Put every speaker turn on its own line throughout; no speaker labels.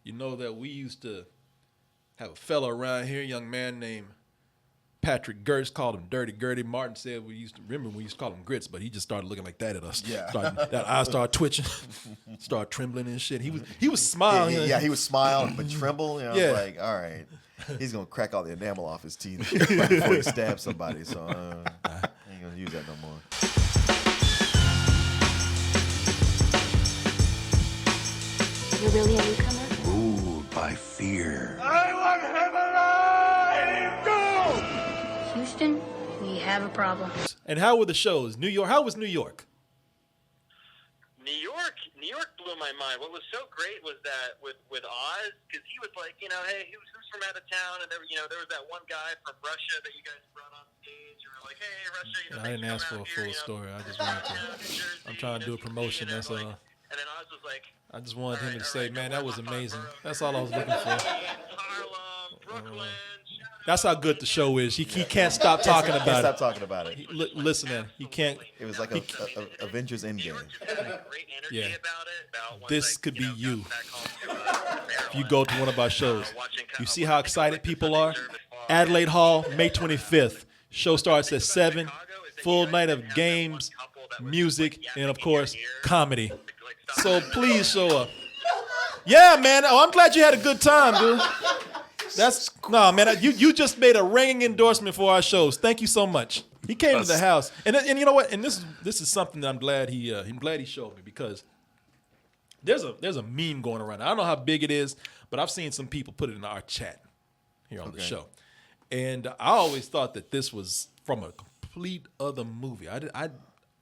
You know that we used to have a fellow around here, a young man named Patrick Gertz, called him Dirty Gertie. Martin said we used to call him Grits, but he just started looking like that at us.
Yeah.
That eye started twitching, started trembling and shit. He was smiling.
Yeah, he was smiling, but tremble. I was like, all right, he's gonna crack all the enamel off his teeth before he stabs somebody. So I ain't gonna use that no more.
You're really a newcomer?
Ruled by fear.
I want him alive! Go!
Houston, we have a problem.
And how were the shows? New York. How was New York?
New York blew my mind. What was so great was that with Oz, because he was like, hey, who's from out of town? And there was that one guy from Russia that you guys brought on stage. You were like, hey, Russia,
I didn't ask for a full story. I just wanted to. I'm trying to do a promotion. That's all.
And then Oz was like,
I just wanted him to say, man, that was amazing. That's all I was looking for.
Harlem, Brooklyn.
That's how good the show is. He can't stop talking about it.
Stop talking about it.
Listen, man, he can't.
It was like a Avengers Endgame.
Yeah. This could be you. If you go to one of our shows, you see how excited people are? Adelaide Hall, May 25th. Show starts at 7. Full night of games, music, and of course, comedy. So please show up. Yeah, man. Oh, I'm glad you had a good time, dude. Man. You just made a ringing endorsement for our shows. Thank you so much. He came to the house, and you know what? And this is something that I'm glad he showed me, because there's a meme going around. I don't know how big it is, but I've seen some people put it in our chat here on the show, and I always thought that this was from a complete other movie. I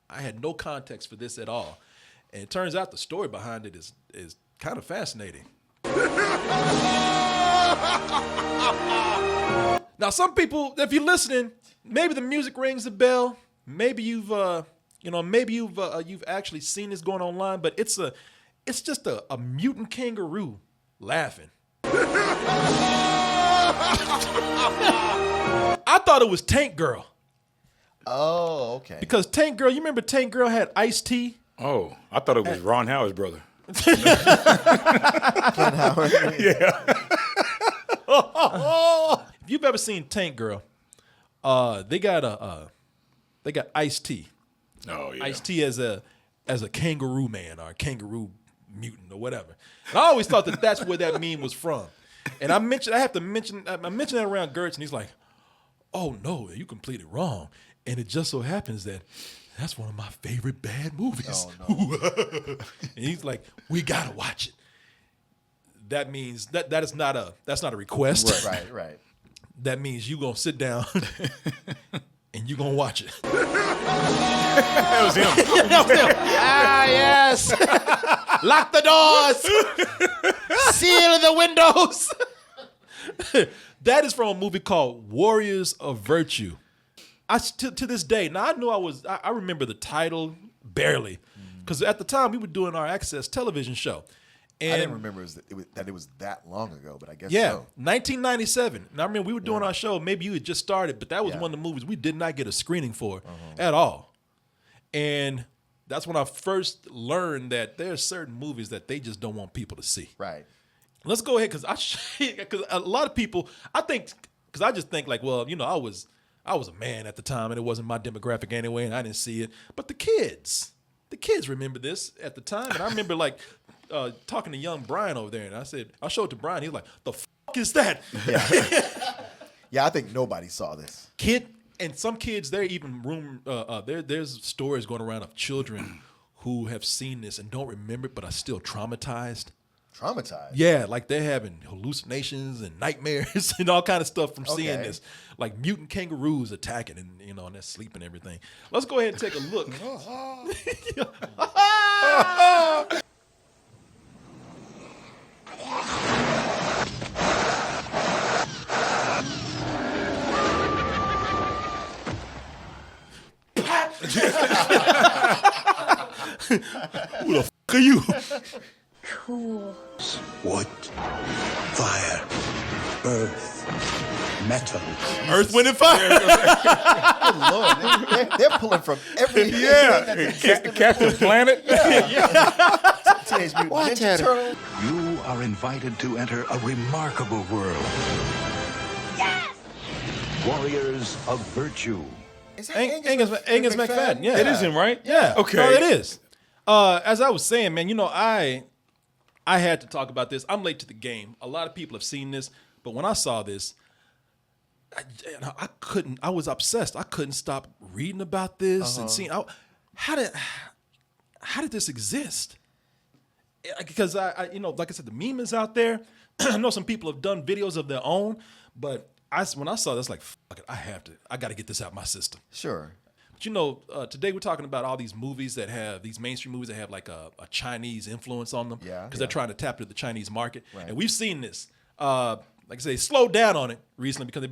had no context for this at all, and it turns out the story behind it is kind of fascinating. Now, some people, if you're listening, maybe the music rings a bell. Maybe you've actually seen this going online. But it's just a mutant kangaroo laughing. I thought it was Tank Girl.
Oh, okay.
Because Tank Girl, you remember Tank Girl had Ice-T?
Oh, I thought it was Ron Howard's brother.
Ken Howard.
Yeah.
If you've ever seen Tank Girl, they got Ice-T.
Oh yeah.
Ice-T as a kangaroo man or a kangaroo mutant or whatever. And I always thought that that's where that meme was from. And I mentioned that around Gertz, and he's like, "Oh no, you completely wrong." And it just so happens that that's one of my favorite bad movies.
Oh, no.
And he's like, "We gotta watch it." That means that's not a request.
Right.
That means you gonna sit down and you gonna watch it.
That was him.
That was him. Ah, yes. Lock the doors. Seal the windows. That is from a movie called Warriors of Virtue. To this day, now I remember the title barely, because at the time we were doing our Access television show. And
I didn't remember that it was that long ago, but I guess so.
1997. And I remember we were doing our show. Maybe you had just started, but that was one of the movies we did not get a screening for at all. And that's when I first learned that there are certain movies that they just don't want people to see.
Right.
Let's go ahead, because a lot of people, I just think like, well, I was a man at the time, and it wasn't my demographic anyway, and I didn't see it. But the kids remember this at the time, and I remember like talking to young Brian over there, and I showed it to Brian. He was like, "The fuck is that?"
Yeah, I think nobody saw this.
And some kids, they're even there's stories going around of children who have seen this and don't remember it, but are still traumatized.
Traumatized?
Yeah, like they're having hallucinations and nightmares and all kind of stuff from seeing this. Like mutant kangaroos attacking and and they're sleeping and everything. Let's go ahead and take a look. Who the f*** are you?
Cool.
Wood, fire, earth, metal.
Earth, Wind, and Fire.
Good Lord, they're pulling from every
Captain Planet.
Teenage Mutant Ninja Turtle.
You are invited to enter a remarkable world. Yes! Warriors of virtue.
Is that
Angus McFadden. Yeah,
It is him, right?
Yeah.
Okay.
No, it is. As I was saying, man, I had to talk about this. I'm late to the game. A lot of people have seen this, but when I saw this, I couldn't. I was obsessed. I couldn't stop reading about this and seeing how did this exist? Because I like I said, the meme is out there. I know some people have done videos of their own, but when I saw this, like, fuck it, I got to get this out of my system.
Sure.
But today we're talking about all these movies that have these mainstream movies that have like a Chinese influence on them.
Yeah.
Because they're trying to tap into the Chinese market,
Right.
and we've seen this. Like I say, slowed down on it recently because they're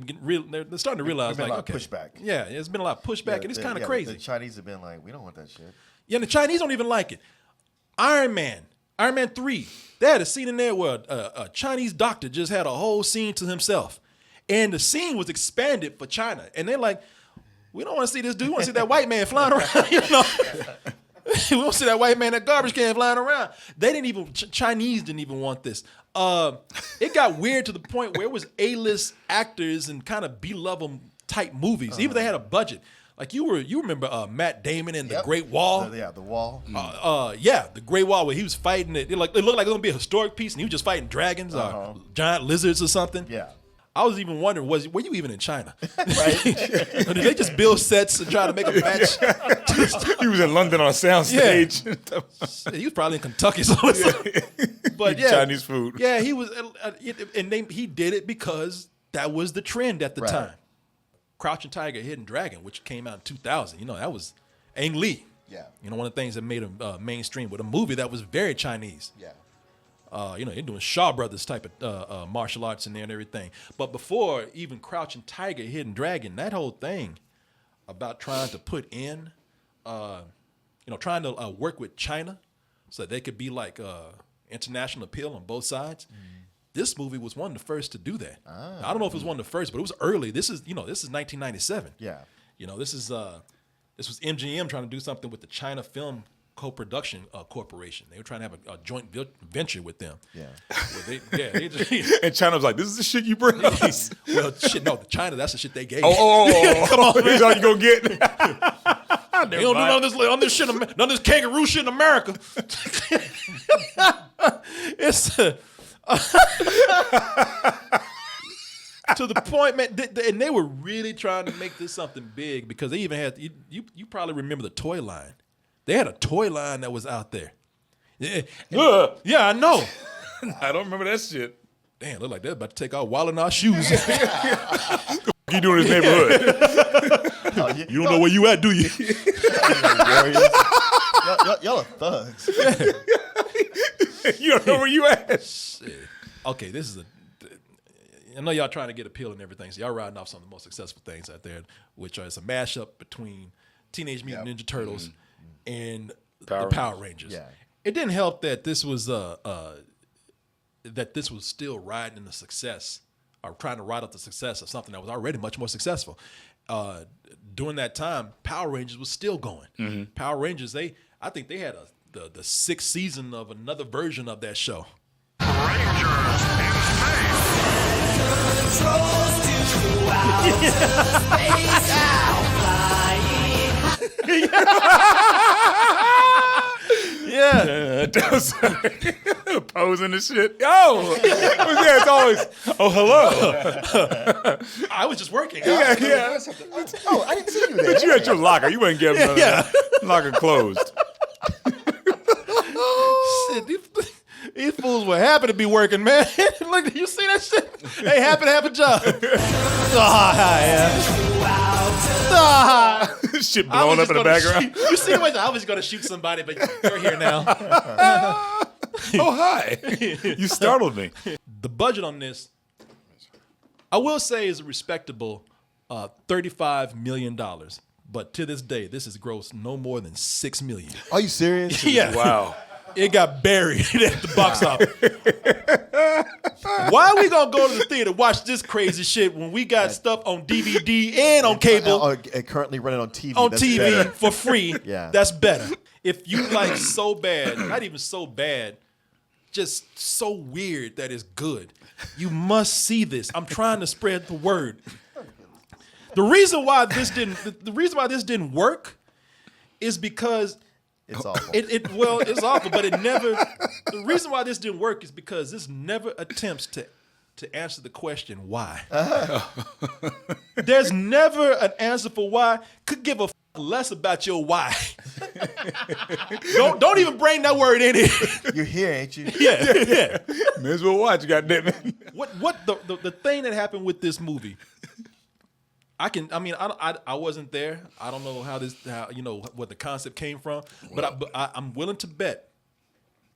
starting to realize,
There's been
like,
a lot of pushback.
Yeah, there's been a lot of pushback, and it's kind of crazy.
The Chinese have been like, we don't want that shit.
Yeah, and the Chinese don't even like it. Iron Man 3, they had a scene in there where a Chinese doctor just had a whole scene to himself. And the scene was expanded for China. And they're like, we don't want to see this dude. We want to see that white man flying around, We want to see that white man, that garbage can flying around. They didn't even, Chinese didn't even want this. It got weird to the point where it was A-list actors and kind of B-level type movies. Even they had a budget. Like you remember Matt Damon in The Great Wall?
The Wall.
The Great Wall where he was fighting it. It looked like it was gonna be a historic piece, and he was just fighting dragons or giant lizards or something.
Yeah.
I was even wondering, were you even in China? Right? Or did they just build sets and try to make a match?
He was in London on a soundstage.
Yeah. He was probably in Kentucky or something. But yeah,
Chinese food.
Yeah, he was, he did it because that was the trend at the time. Crouching Tiger, Hidden Dragon, which came out in 2000. That was Ang Lee.
Yeah.
One of the things that made him mainstream, but a movie that was very Chinese.
Yeah.
You're doing Shaw Brothers type of martial arts in there and everything. But before even Crouching Tiger, Hidden Dragon, that whole thing about trying to put in, trying to work with China so that they could be like international appeal on both sides. This movie was one of the first to do that. I don't know if it was one of the first, but it was early. This is 1997.
Yeah.
This was MGM trying to do something with the China Film Co-Production Corporation. They were trying to have a joint venture with them.
Yeah.
They just,
And China was like, this is the shit you bring us.
well, shit, no, China, that's the shit they gave.
Come on. Here's all you gonna get.
They don't do none of this shit, none of this kangaroo shit in America. It's to the point, man, and they were really trying to make this something big because they even had, you probably remember the toy line. They had a toy line that was out there. Yeah, I know.
I don't remember that shit.
Damn, look like they're about to take our wallet and our shoes.
You doing in this neighborhood?
You don't know where you at, do you?
Y'all are thugs.
You don't know where you at.
Shit. Okay, this is I know y'all trying to get appeal and everything, so y'all riding off some of the most successful things out there, which is a mashup between Teenage Mutant Ninja Turtles and the Power Rangers.
Yeah.
It didn't help that this was still riding in the success, or trying to ride up the success of something that was already much more successful. During that time, Power Rangers was still going. Power Rangers, I think they had the sixth season of another version of that show. Yeah.
Posing and shit. Yo! Yeah, it's always, hello.
I was just working.
Yeah.
Oh, I didn't see you there.
But you at your locker. You ain't getting locker closed.
Shit, these fools were happy to be working, man. Look, you see that shit? They happy to have a job.
Shit blowing up in the background.
You see what I was going to shoot somebody, but you're here now.
Oh, hi. You startled me.
The budget on this, I will say, is a respectable $35 million. But to this day, this has grossed no more than $6 million.
Are you serious?
Yeah.
Wow.
It got buried at the box office. Why are we going to go to the theater to watch this crazy shit when we got stuff on DVD and on cable?
And currently running on TV.
On
That's
TV
better.
for free.
Yeah.
That's better. If you like so bad, not even so bad, just so weird that it's good. You must see this. I'm trying to spread the word. The reason why this didn't work is because
It's awful.
It's awful, but it never. The reason why this didn't work is because this never attempts to answer the question why. There's never an answer for why. Could give a less about your why. Don't even bring that word in here.
You're here, ain't you?
Yeah.
May as well watch, goddammit.
What the thing that happened with this movie? I wasn't there. I don't know how what the concept came from, but I'm willing to bet,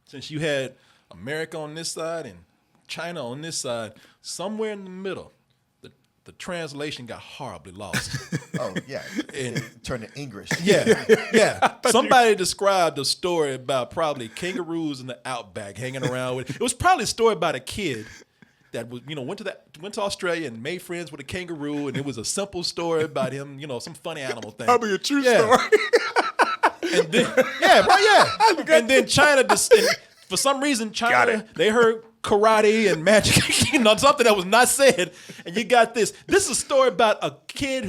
since you had America on this side and China on this side, somewhere in the middle, the translation got horribly lost.
Oh yeah,
And
turned to English.
yeah. Somebody described a story about probably kangaroos in the outback hanging around with. It was probably a story about a kid that was, went to Australia and made friends with a kangaroo, and it was a simple story about him, some funny animal thing.
Probably a true story.
And then, and then China for some reason, China, they heard karate and magic, something that was not said. And you got this. This is a story about a kid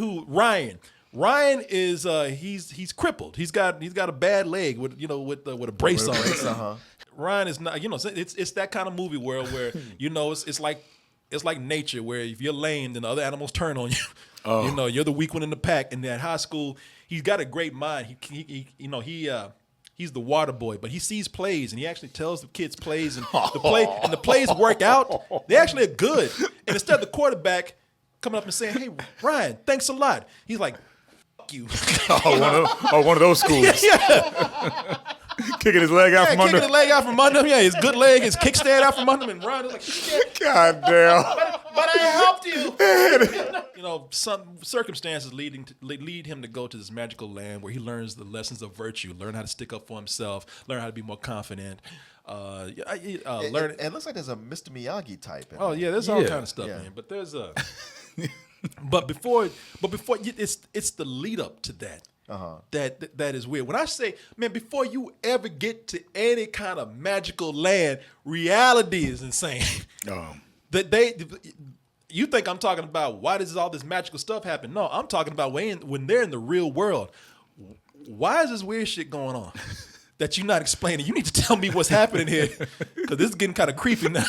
Ryan is he's crippled. He's got a bad leg with a brace on it.
Uh-huh.
Ryan is not, it's that kind of movie world where it's like nature, where if you're lame, then the other animals turn on you. Oh. You're the weak one in the pack. And at high school, he's got a great mind. He's the water boy, but he sees plays and he actually tells the kids plays, and the plays work out. They actually are good. And instead of the quarterback coming up and saying, "Hey, Ryan, thanks a lot," he's like, "Fuck you."
One of those schools.
Yeah.
Kicking his leg out from under.
Kicking his leg out from under him. Yeah, his good leg, his kickstand out from under him, and Ryan is like, "Shit."
God damn.
But I helped you. Some circumstances lead him to go to this magical land where he learns the lessons of virtue, learn how to stick up for himself, learn how to be more confident.
It looks like there's a Mr. Miyagi type.
Oh yeah, there's all kind of stuff in it. But there's a. but before it's the lead up to that. Uh-huh. That is weird. When I say, man, before you ever get to any kind of magical land, reality is insane. You think I'm talking about why does all this magical stuff happen? No, I'm talking about when they're in the real world. Why is this weird shit going on that you're not explaining? You need to tell me what's happening here, because this is getting kind of creepy now.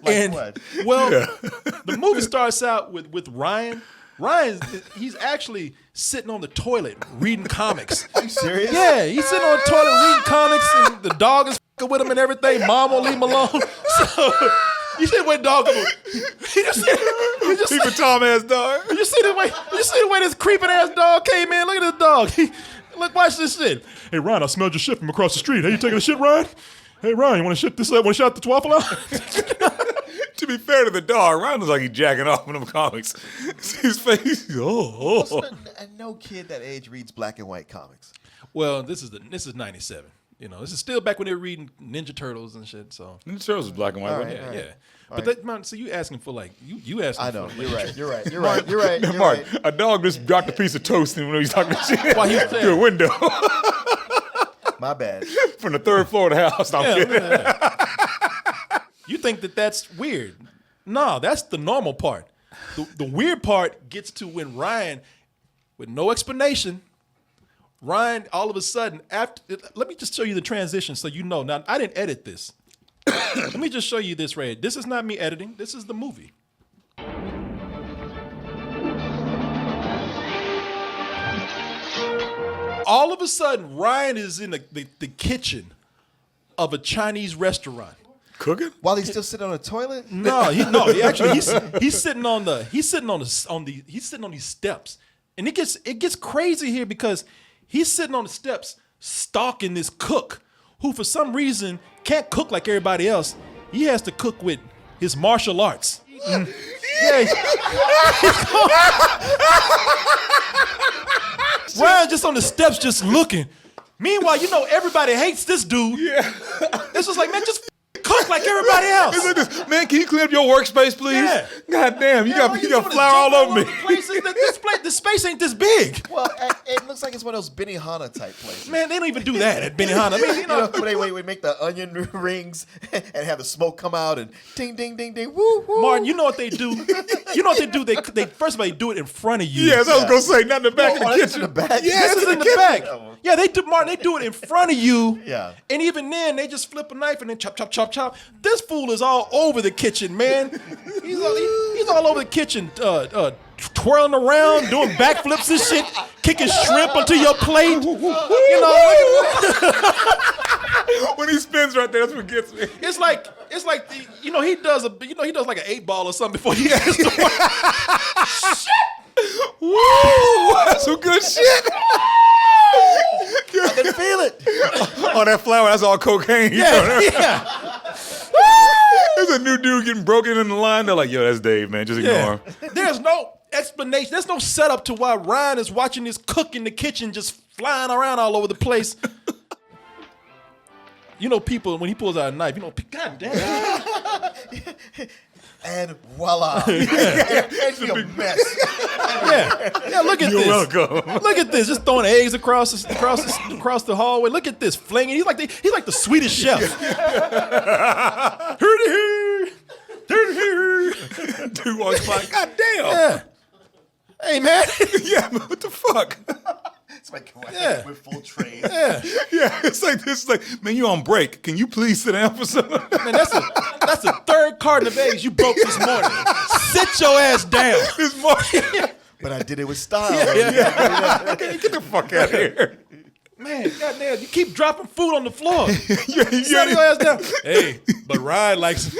What?
Well, the movie starts out with Ryan. He's actually sitting on the toilet reading comics.
Are you serious?
Yeah, he's sitting on the toilet reading comics, and the dog is f***ing with him and everything. Mom won't leave him alone. So you see the way dog goes.
Peeping Tom ass dog.
You see the way this creeping ass dog came in. Look at this dog. Look, watch this shit. Hey Ryan, I smelled your shit from across the street. Hey, you taking a shit, Ryan? Hey Ryan, you want to shit this? Want to shot the waffle out?
To be fair to the dog, Ryan looks like he's jacking off in them comics. See his face.
No kid that age reads black and white comics.
Well, this is 97. This is still back when they were reading Ninja Turtles and shit. So
Ninja Turtles is black and white.
Right,
yeah. But man, so you asking for you asking.
I know.
For,
You're right.
Mark, a dog just dropped a piece of toast when he's talking shit
While he's
through a window.
My bad.
From the third floor of the house. I'm kidding.
Yeah. You think that's weird? No, that's the normal part. The weird part gets to when Ryan, with no explanation, Ryan all of a sudden let me just show you the transition so you know. Now I didn't edit this. Let me just show you this right. This is not me editing. This is the movie. All of a sudden, Ryan is in the kitchen of a Chinese restaurant.
Cooking?
While he's still sitting on the toilet?
No, he's sitting on these steps. And it gets crazy here because he's sitting on the steps stalking this cook who for some reason can't cook like everybody else. He has to cook with his martial arts. Yeah. Ryan just on the steps just looking. Meanwhile, everybody hates this dude.
Yeah.
It's just like, man, just cook like everybody else.
It's like this. Man, can you clean up your workspace, please?
Yeah.
God damn, you got flour all over me.
The space ain't this big.
Well, it looks like it's one of those Benihana type places.
Man, they don't even do that at Benihana. I mean,
You know, when they make the onion rings and have the smoke come out and ding, ding, ding, ding, woo, woo.
Martin, you know what they do? You know what they do? They first of all, they do it in front of you.
Yes, I was going to say, not in the back of the
That's
kitchen.
in the back.
Yeah,
This is in the back. Yeah, they do, Martin. They do it in front of you.
Yeah.
And even then, they just flip a knife and then chop, chop, chop, chop. This fool is all over the kitchen, man. He's all over the kitchen, twirling around, doing backflips and shit, kicking shrimp onto your plate. You know,
When he spins right there, that's what gets me.
it's like he does like an 8-ball or something before he has to work.
Woo! That's some good shit.
I can feel it.
Oh, that flour, that's all cocaine.
Yeah.
There's a new dude getting broken in the line. They're like, yo, that's Dave, man. Just ignore him.
There's no explanation. There's no setup to why Ryan is watching this cook in the kitchen just flying around all over the place. You know, people, when he pulls out a knife, you know, God damn.
And voila. It's a mess.
Yeah, look at
You're
this.
welcome.
Look at this. Just throwing eggs across the hallway. Look at this. Flinging. He's like the Swedish chef.
Dude walks by. God damn.
Yeah. Hey, man.
Yeah, man, what the fuck?
It's like with full trays.
Yeah.
Yeah, it's like this. Like, man, you on break? Can you please sit down for something?
Man, that's the third carton of eggs you broke this morning. Sit your ass down.
This morning.
But I did it with style.
Get the fuck out of here.
Man, goddamn, you keep dropping food on the floor. Sit
Yeah.
your ass down. Hey, but Ryan likes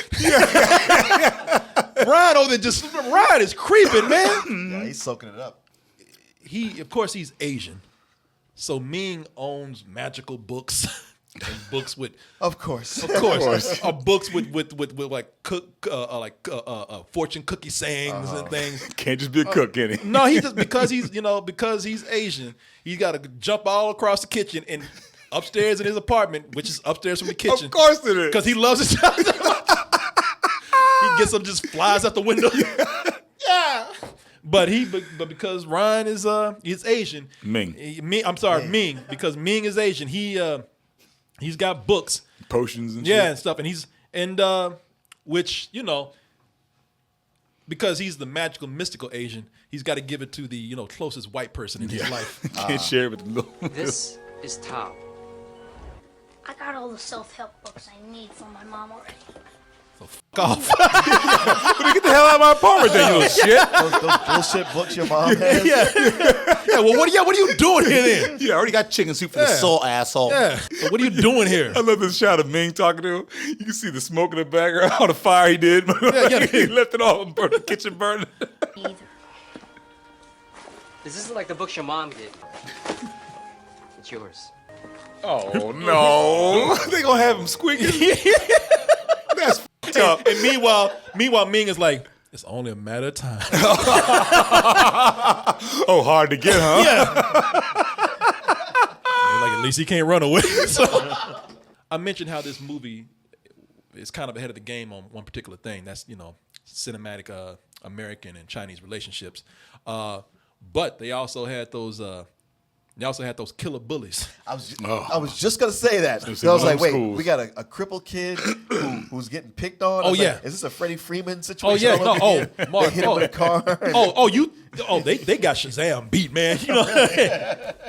Ryan is creeping, man.
Yeah, he's soaking it up.
Of course, he's Asian. So Ming owns magical books and books with,
Of course.
books with like fortune cookie sayings and things.
Can't just be a cook, can he?
No, he just because he's Asian, he's got to jump all across the kitchen and upstairs in his apartment, which is upstairs from the kitchen.
Of course it is.
Because he loves his job. He gets up, just flies out the window. Yeah. But because Ryan is Asian.
Ming.
Ming. Because Ming is Asian. He's got books.
Potions and
Yeah,
shit.
and stuff. Which, because he's the magical, mystical Asian, he's got to give it to the, closest white person in his life.
Can't share it with the little.
This is Tom.
I got all the self-help books I need from my mom already.
Off.
Get the hell out of my apartment, then, you little shit.
Those bullshit books your mom has.
Yeah, well, what are you doing here then?
Yeah, I already got chicken soup for the soul, asshole.
Yeah. So what are you doing here?
I love this shot of Ming talking to him. You can see the smoke in the background, all the fire he did.
Yeah.
He left it all, burned the kitchen burning.
Either.
This isn't like the books your mom did. It's yours.
Oh, no. They gonna have him squeaking. That's fucked up.
And meanwhile, Ming is like, it's only a matter of time.
Oh, hard to get, huh?
Yeah. Like, at least he can't run away. So, I mentioned how this movie is kind of ahead of the game on one particular thing. That's, cinematic American and Chinese relationships. But they also had those killer bullies.
I was just gonna say that. So I was like, wait, we got a crippled kid who's getting picked on. I was like, is this a Freddie Freeman situation?
Mark,
they hit him with a car.
They got Shazam beat, man.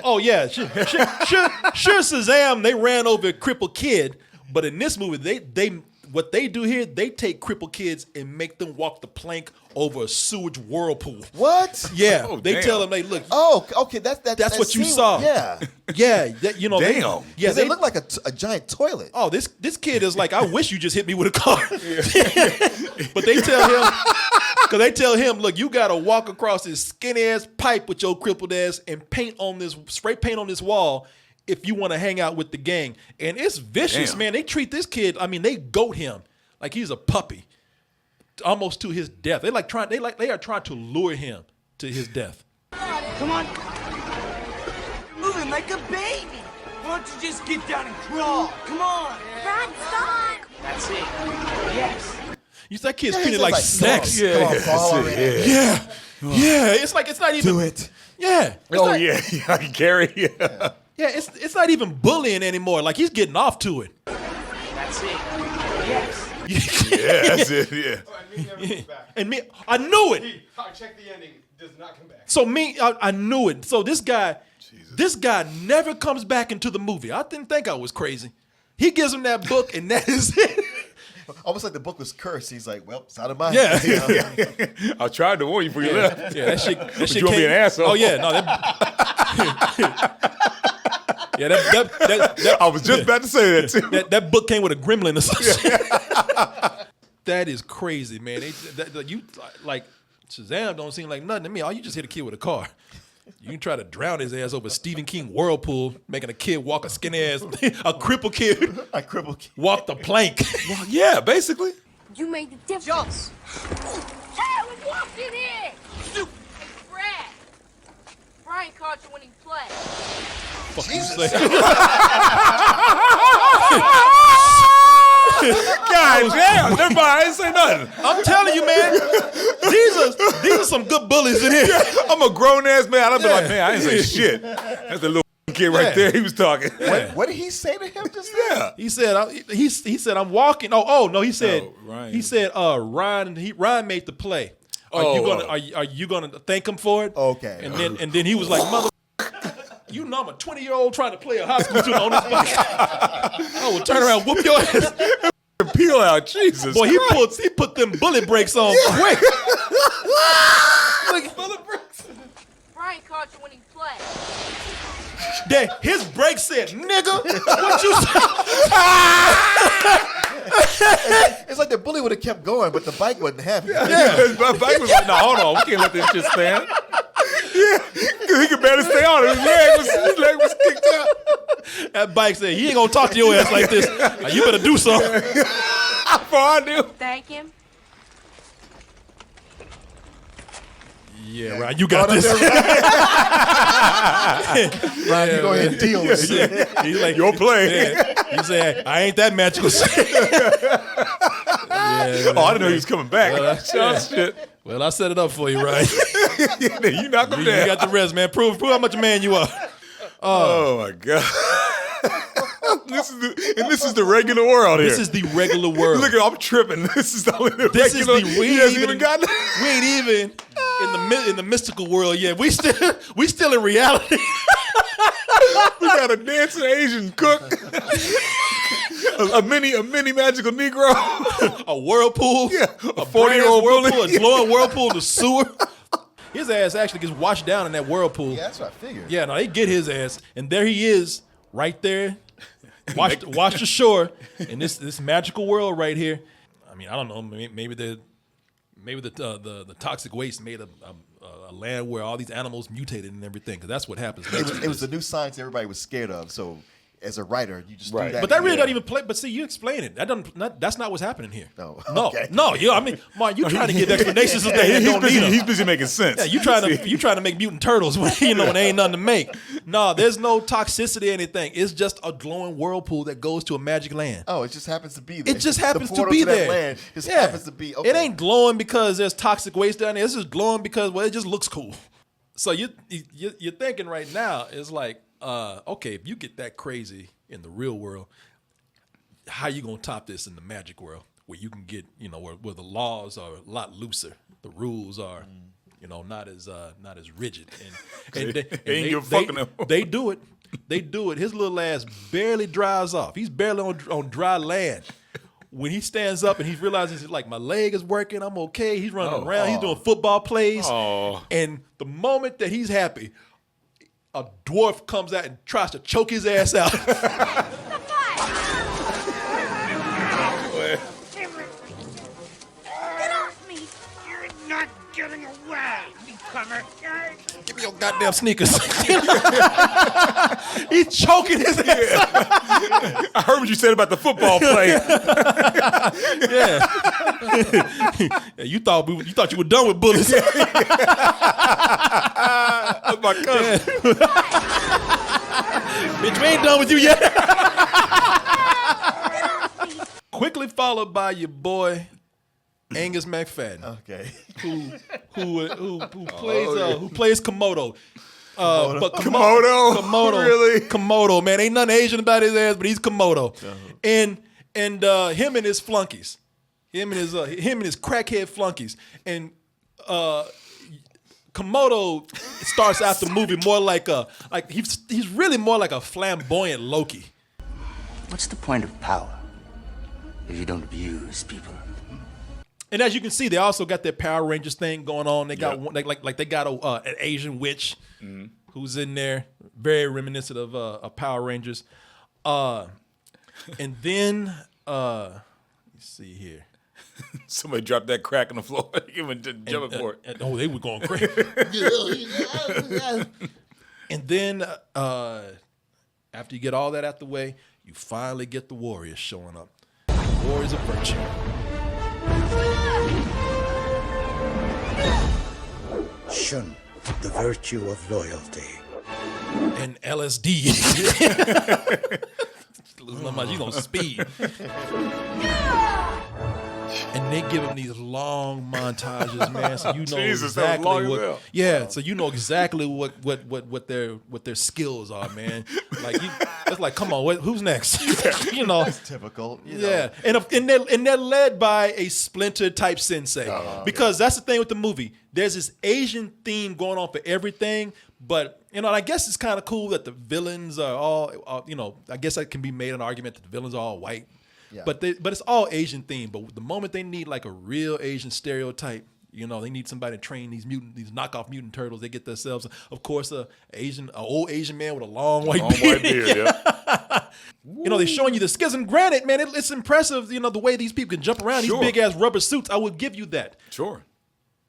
Oh yeah, sure Shazam. They ran over a crippled kid, but in this movie, what they do here, they take crippled kids and make them walk the plank over a sewage whirlpool.
What?
Yeah,
Oh,
they
damn.
tell them, look.
Oh, okay, that's
what you
scene-
saw.
Yeah,
Yeah,
Damn.
they look like a giant toilet.
Oh, this kid is like, I wish you just hit me with a car. But they tell him, look, you gotta walk across this skinny ass pipe with your crippled ass and spray paint on this wall if you want to hang out with the gang. And it's vicious, man. They treat this kid, they goat him like he's a puppy, almost to his death. They are trying to lure him to his death.
Come on. You're moving like a baby. Why don't you just get down and crawl? Come on.
Dad, stop!
That's it. Yes.
You that kid's treated like sex.
Come on, fall already.
Yeah. It's like it's not even.
Do it.
Yeah.
Gary.
Yeah, it's not even bullying anymore. Like he's getting off to it.
That's it. Yes.
Yeah, that's it. Yeah.
And me, I knew it.
I checked the ending. Does not come back.
So I knew it. So this guy never comes back into the movie. I didn't think I was crazy. He gives him that book, and that is it.
Almost like the book was cursed. He's like, well, it's out of my
Yeah.
hands.
I tried to warn you before you left.
Yeah, that shit. That shit
you want to be an asshole?
Oh yeah, no.
I was just about to say that too.
That book came with a gremlin or something. That is crazy, man. You like Shazam don't seem like nothing to me. All you just hit a kid with a car. You can try to drown his ass over Stephen King whirlpool, making a kid walk a skinny ass, a crippled kid.
A crippled kid.
Walk the plank.
Well, yeah, basically.
You made the difference. Yeah, we're walking in.
Hey, Brad. Brian caught you when he played.
Fuck you say.
God damn, never mind, I didn't say nothing.
I'm telling you, man. These are some good bullies in here.
I'm a grown ass man. I'd be like, man, I didn't say shit. That's the little kid right there. He was talking.
What did he say to him just now?
Yeah.
He said I'm walking. Oh no, he said
Ryan.
he said Ryan made the play. Are you gonna thank him for it?
Okay.
And then he was like, mother, you know I'm a 20-year-old trying to play a high school student on this bike. I will turn around, whoop your ass.
Peel out, Jesus.
Boy,
Christ.
he put them bullet brakes on quick.
Bullet brakes.
Brian caught you when he played.
His brakes said, nigga, what you say?
It's like the bully would have kept going, but the bike wasn't happy.
Yeah, my bike was like, no, hold on, we can't let this shit stand. Yeah, because he could barely stay on it. His leg was kicked out.
That bike said, he ain't gonna talk to your ass like this. You better do something.
Before I do.
Thank him.
Yeah, Ryan, you got this.
Ryan, you go ahead and deal with it.
He's like,
Your play.
Yeah. He said, I ain't that magical.
Oh, I didn't know he was coming back. Shit.
Well, I set it up for you, Ryan.
You knocked him
You
down.
got the rest, man. Prove how much a man you are.
Oh my God. This is the regular world here.
This is the regular world.
Look at, I'm tripping. This is only the
This is
regular.
the we
He
ain't
hasn't even gotten.
we ain't even in the mystical world yet. We still in reality.
We got a dancing Asian cook, a mini magical Negro,
A whirlpool.
yeah,
A
40-year-old
whirlpool,
bully.
a glowing whirlpool in the sewer. His ass actually gets washed down in that whirlpool.
Yeah, that's what I figured.
Yeah, no, they get his ass, and there he is, right there, washed ashore in this magical world right here. I mean, I don't know, maybe the toxic waste made a land where all these animals mutated and everything, because that's what happens.
It was the new science everybody was scared of. So as a writer, you just do that.
But that really doesn't even play. But see, you explain it. That's not what's happening here.
No.
No.
Okay.
No. You. I mean, man, you trying to give explanations that they don't need them.
He's busy making sense.
Yeah, you trying to make mutant turtles when when there ain't nothing to make. No, there's no toxicity or anything. It's just a glowing whirlpool that goes to a magic land.
Oh, it just happens to be there.
It just happens
the
to
portal
be
that
there.
land just happens to be. Okay.
It ain't glowing because there's toxic waste down there. It's just glowing because it just looks cool. So you're thinking right now is like, okay, if you get that crazy in the real world, how you gonna top this in the magic world where you can get, where the laws are a lot looser, the rules are, not as rigid, and they do it. They do it. His little ass barely dries off. He's barely on dry land. When he stands up and he realizes like my leg is working, I'm okay. He's running around. He's doing football plays. And the moment that he's happy, a dwarf comes out and tries to choke his ass out.
Get off me!
You're not getting away, newcomer.
Give me your goddamn sneakers. He's choking his ass.
I heard what you said about the football play.
Yeah, you thought you were done with bullets.
That's my cousin.
Bitch, we ain't done with you yet. Quickly followed by your boy Angus McFadden.
Okay.
Who plays Komodo. But
Komodo?
Komodo. Komodo, man. Ain't nothing Asian about his ass, but he's Komodo. And him and his flunkies. Him and his crackhead flunkies. And Komodo starts out the movie more like he's really more like a flamboyant Loki.
What's the point of power if you don't abuse people?
And as you can see, they also got their Power Rangers thing going on. They got one, they got an Asian witch who's in there, very reminiscent of Power Rangers. And then let's see here.
Somebody dropped that crack on the floor. Jumping for it.
They were going crazy. And then after you get all that out the way, you finally get the Warriors showing up. Warriors of Virtue.
Shun the virtue of loyalty.
And LSD. Losing my mind, you on speed. And they give him these long montages, man. So you know exactly what. Yeah, so you know exactly what their skills are, man. Like it's like, come on, who's next? You know,
that's typical. You
know. And they're led by a Splinter type sensei because that's the thing with the movie. There's this Asian theme going on for everything, but you know, and I guess it's kind of cool that the villains are all, you know, I guess that can be made an argument that the villains are all white. Yeah. But it's all Asian themed. But the moment they need like a real Asian stereotype, you know, they need somebody to train these knockoff mutant turtles. They get themselves, of course, an old Asian man with a long white beard. Yeah. You know, they're showing you the skills. And granted, man, it's impressive. You know, the way these people can jump around these big ass rubber suits. I will give you that.
Sure.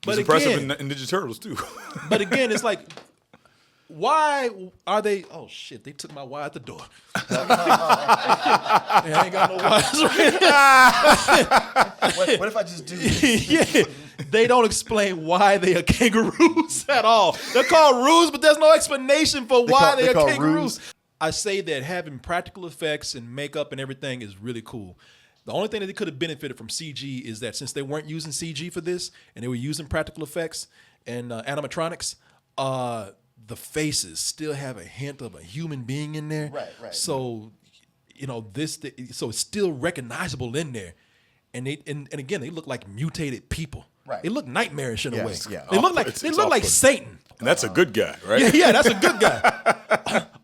But
it's impressive in Ninja Turtles too.
But again, it's like, why are they? Oh shit! They took my wire at the door. Man, I ain't got no wires.
What if I just do this?
Yeah, they don't explain why they are kangaroos at all. They're called roos, but there's no explanation for why they are kangaroos. I say that having practical effects and makeup and everything is really cool. The only thing that they could have benefited from CG is that since they weren't using CG for this and they were using practical effects and animatronics, the faces still have a hint of a human being in there.
Right.
So, you know, so it's still recognizable in there. And again, they look like mutated people. Right. They look nightmarish in a way. Yeah. They look like Satan.
And that's a good guy, right?
Yeah, that's a good guy.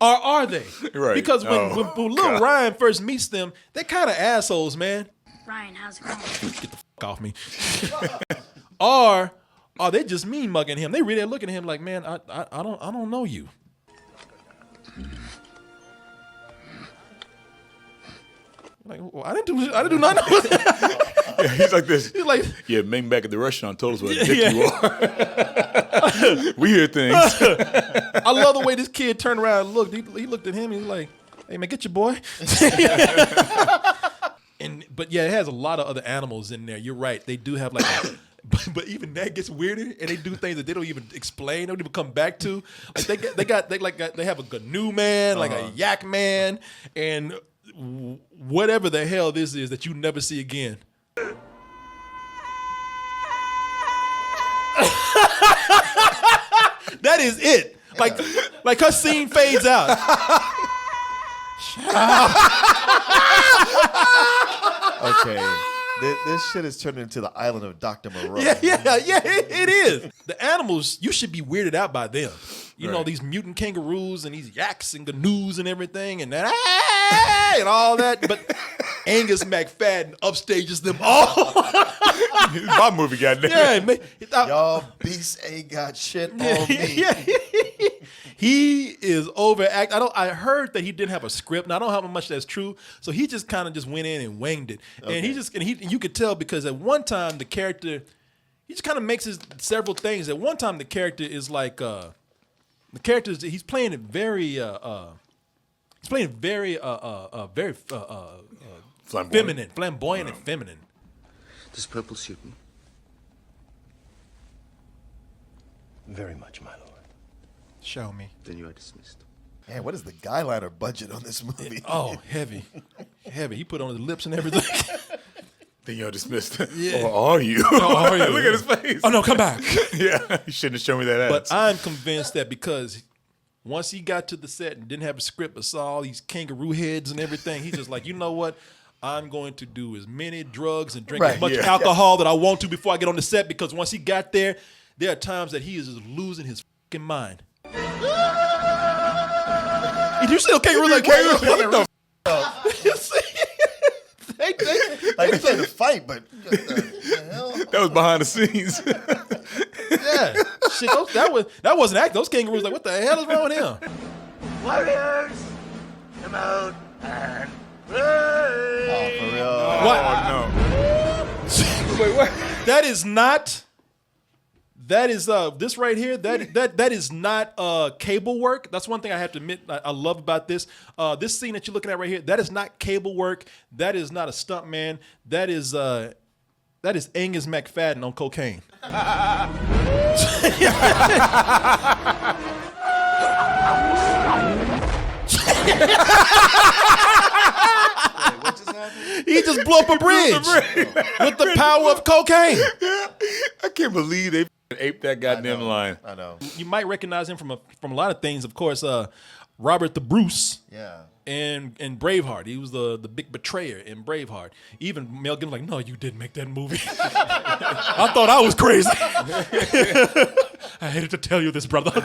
Or are they? Right. Because when little Ryan first meets them, they're kind of assholes, man.
Ryan, how's it going?
Get the off me. Or are they just mean mugging him? They really are looking at him like, man, I don't know you. Like, well, I didn't do nothing.
Yeah, he's like this.
He's like,
yeah, men back at the restaurant told us what a dick you are. We hear things.
I love the way this kid turned around and looked. He looked at him. He's like, hey man, get your boy. But yeah, it has a lot of other animals in there. You're right. They do have like. But even that gets weirder, and they do things that they don't even explain, they don't even come back to. Like they have a GNU man, like a yak man, and whatever the hell this is that you never see again. That is it. Like her scene fades out.
Okay. This shit is turned into the island of Dr. Moreau.
Yeah, it is. The animals, you should be weirded out by them. You know, these mutant kangaroos and these yaks and GNUs and everything and that, and all that. But Angus McFadden upstages them all.
My movie, goddamn.
Yeah, man.
Y'all beasts ain't got shit on me.
He is overacting. I heard that he didn't have a script. Now I don't know how much that's true. So he just kind of just went in and winged it. Okay. And you could tell because at one time the character, he just kind of makes his several things. At one time the character is like he's playing it very flamboyant and feminine.
Does purple suit me? Very much, my lord.
Show me.
Then you are dismissed.
Man, what is the guyliner budget on this movie?
Oh, heavy. He put on his lips and everything.
Then you're dismissed.
Yeah.
Or are you?
Are you?
Look at his face.
Oh no, come back.
Yeah, you shouldn't have shown me that ass.
But I'm convinced that because once he got to the set and didn't have a script but saw all these kangaroo heads and everything, he's just like, you know what? I'm going to do as many drugs and drink as much alcohol that I want to before I get on the set, because once he got there are times that he is just losing his fucking mind. You see a kangaroo like kangaroo?
Like they tried to fight, but what the hell?
That was behind the scenes.
Yeah, shit. That wasn't acting. Those kangaroos like, what the hell is wrong with him?
Warriors, come out and play.
Oh, for real?
What?
Oh, no. Wait, what?
That is not. That is this right here. That is not cable work. That's one thing I have to admit I love about this. This scene that you're looking at right here. That is not cable work. That is not a stunt man. That is Angus McFadden on cocaine.
What just happened?
He just blew up a bridge with the power of cocaine.
I can't believe they aped that goddamn line.
I know.
You might recognize him from a lot of things. Of course, Robert the Bruce.
Yeah.
And Braveheart. He was the big betrayer in Braveheart. Even Mel Gibson's like, no, you didn't make that movie. I thought I was crazy. I hated to tell you this, brother.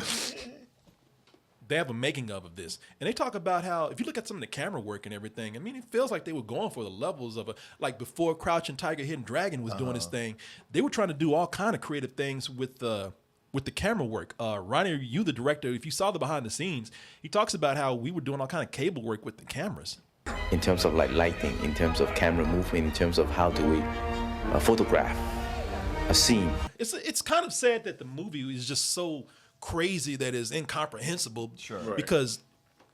They have a making of this. And they talk about how, if you look at some of the camera work and everything, I mean, it feels like they were going for the levels of like before Crouching Tiger, Hidden Dragon was doing his thing, they were trying to do all kind of creative things with the camera work. Ronnie, you the director, if you saw the behind the scenes, he talks about how we were doing all kind of cable work with the cameras.
In terms of like lighting, in terms of camera movement, in terms of how do we photograph a scene.
It's kind of sad that the movie is just so crazy that it's incomprehensible. Sure. Right. Because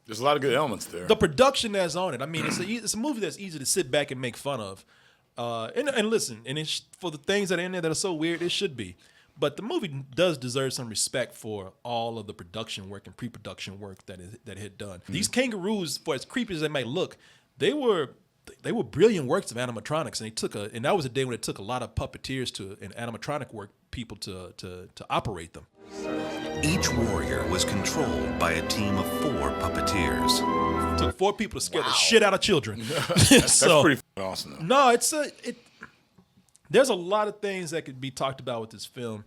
there's a lot of good elements there.
The production that's on it. I mean, it's a movie that's easy to sit back and make fun of. And listen, and it's for the things that are in there that are so weird, it should be. But the movie does deserve some respect for all of the production work and pre-production work that it had done. Mm-hmm. These kangaroos, for as creepy as they may look, they were brilliant works of animatronics, and that was a day when it took a lot of puppeteers and animatronic work people to operate them.
Each warrior was controlled by a team of 4 puppeteers.
It took 4 people to scare the shit out of children.
That's pretty awesome.
No, there's a lot of things that could be talked about with this film,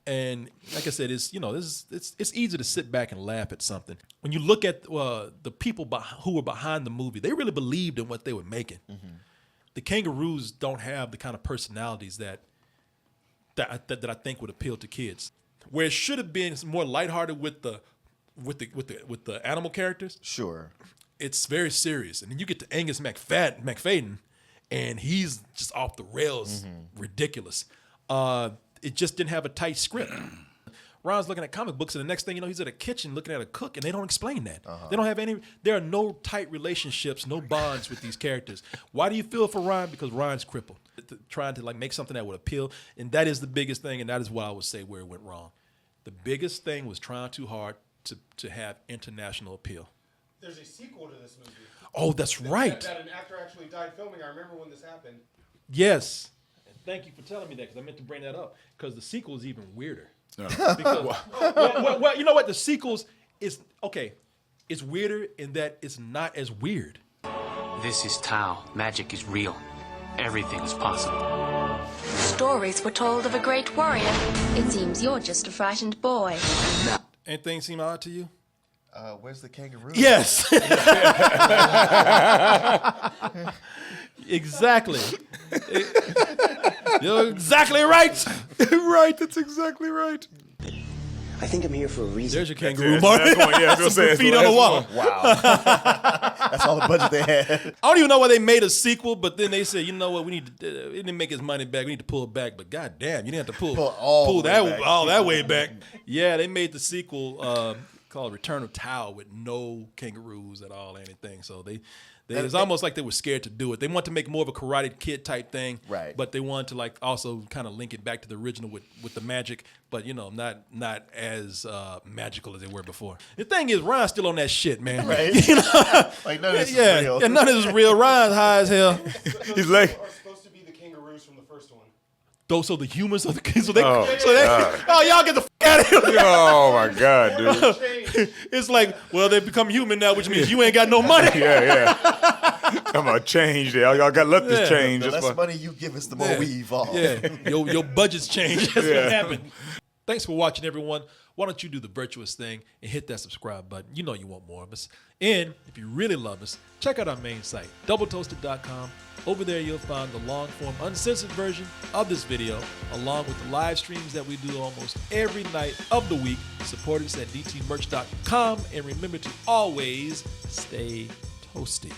and like I said, it's easy to sit back and laugh at something. When you look at the people who were behind the movie, they really believed in what they were making. Mm-hmm. The kangaroos don't have the kind of personalities that I think would appeal to kids. Where it should have been more lighthearted with the animal characters. Sure, it's very serious, and then you get to Angus McFadden. And he's just off the rails, ridiculous. It just didn't have a tight script. Ron's looking at comic books, and the next thing you know, he's at a kitchen looking at a cook, and they don't explain that. They don't have there are no tight relationships, no bonds with these characters. Why do you feel for Ron? Because Ron's crippled. Trying to make something that would appeal, and that is the biggest thing, and that is what I would say where it went wrong. The biggest thing was trying too hard to have international appeal.
There's a sequel to this movie.
Oh, that's right.
That an actor actually died filming. I remember when this happened.
Yes. And thank you for telling me that, because I meant to bring that up, because the sequel is even weirder. No. Because, well, you know what? The sequels is, okay, it's weirder in that it's not as weird.
This is Tao. Magic is real. Everything is possible.
Stories were told of a great warrior. It seems you're just a frightened boy.
Anything seem odd to you?
Where's the kangaroo?
Yes. Exactly. You're exactly right.
Right, that's exactly right.
I think I'm here for a reason.
There's your kangaroo, Mark. Some feet on the wall.
Wow. That's all the budget they had.
I don't even know why they made a sequel, but then they said, you know what, it didn't make his money back. We need to pull it back. But goddamn, you didn't have to pull that way back. Yeah, they made the sequel called Return of Tao with no kangaroos at all or anything. So it's almost like they were scared to do it. They want to make more of a Karate Kid type thing, right? But they wanted to also kind of link it back to the original with the magic, but not as magical as they were before. The thing is, Ron's still on that shit, man. Right?
Like none of this is real.
Yeah, none of this is real. Ron's high as hell.
He's like
Are supposed to be the kangaroo
those are the humans of the kids. So
God.
y'all get the out of here.
Oh my God, dude.
It's like, well, they become human now, which means you ain't got no money.
Yeah. Come on, change there. Y'all got to let this change.
The less money you give us, the more we evolve.
Yeah, your budgets change. That's what happened. Thanks for watching, everyone. Why don't you do the virtuous thing and hit that subscribe button? You know you want more of us. And if you really love us, check out our main site, doubletoasted.com. Over there, you'll find the long-form, uncensored version of this video, along with the live streams that we do almost every night of the week. Support us at dtmerch.com. And remember to always stay toasty.